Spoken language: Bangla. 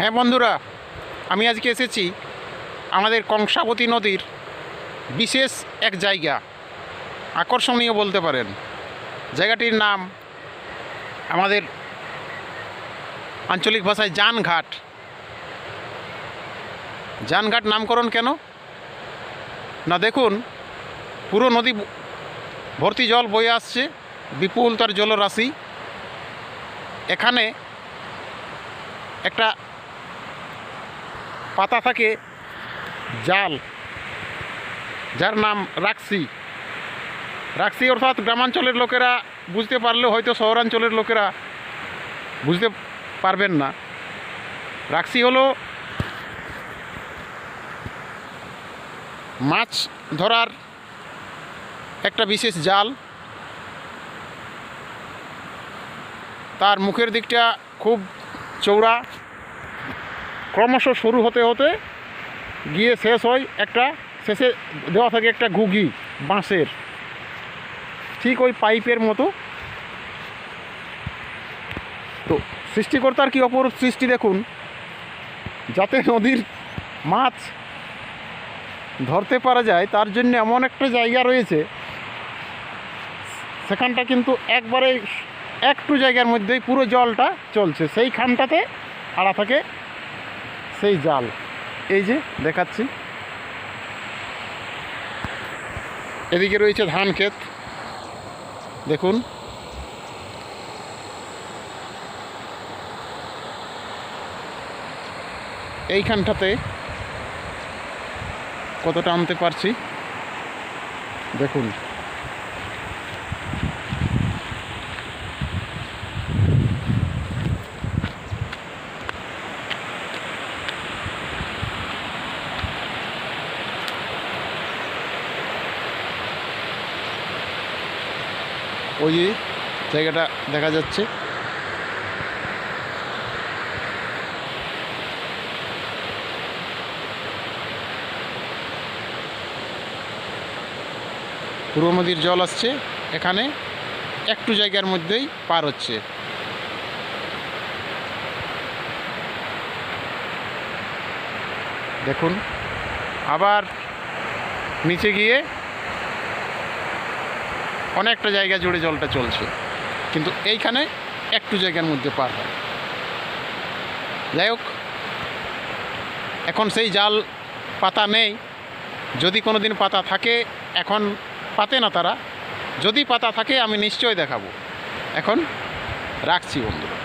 হ্যাঁ বন্ধুরা, আমি আজকে এসেছি আমাদের কংসাবতী নদীর বিশেষ এক জায়গা, আকর্ষণীয় বলতে পারেন। জায়গাটির নাম আমাদের আঞ্চলিক ভাষায় জানঘাট। জানঘাট নামকরণ কেন না, দেখুন পুরো নদী ভর্তি জল বয়ে আসছে, বিপুল তার জলরাশি। এখানে একটা পাতা থাকে জাল, যার নাম রাক্সি। রাক্সি অর্থাৎ গ্রামাঞ্চলের লোকেরা বুঝতে পারলেও হয়তো শহরাঞ্চলের লোকেরা বুঝতে পারবেন না। রাক্সি হলো মাছ ধরার একটা বিশেষ জাল। তার মুখের দিকটা খুব চওড়া, ক্রমশ শুরু হতে হতে গিয়ে শেষ হয় একটা, শেষে দেওয়া থাকে একটা ঘুঘি বাঁশের, ঠিক ওই পাইপের মতো। তো সৃষ্টিকর্তার কি অপরূপ সৃষ্টি দেখুন, যাতে নদীর মাছ ধরতে পারা যায় তার জন্য এমন একটা জায়গা রয়েছে। সেখানটা কিন্তু একবারে একটু জায়গার মধ্যেই পুরো জলটা চলছে, সেইখানটাতে আড়া থাকে সেই জাল। এই যে দেখাচ্ছি, এদিকে রয়েছে ধান ক্ষেত, দেখুন এইখানটাতে কতটা আনতে পারছি দেখুন। ওই যে জায়গাটা দেখা যাচ্ছে, পুরো নদীর জল আসছে, এখানে একটু জায়গার মধ্যেই পার হচ্ছে। দেখুন আবার নিচে গিয়ে অনেকটা জায়গা জুড়ে জলটা চলছে, কিন্তু এইখানে একটু জায়গার মধ্যে পার হয়। যাই হোক, এখন সেই জাল পাতা নেই। যদি কোনো দিন পাতা থাকে, এখন পাতে না তারা, যদি পাতা থাকে আমি নিশ্চয়ই দেখাবো। এখন রাখছি বন্ধুরা।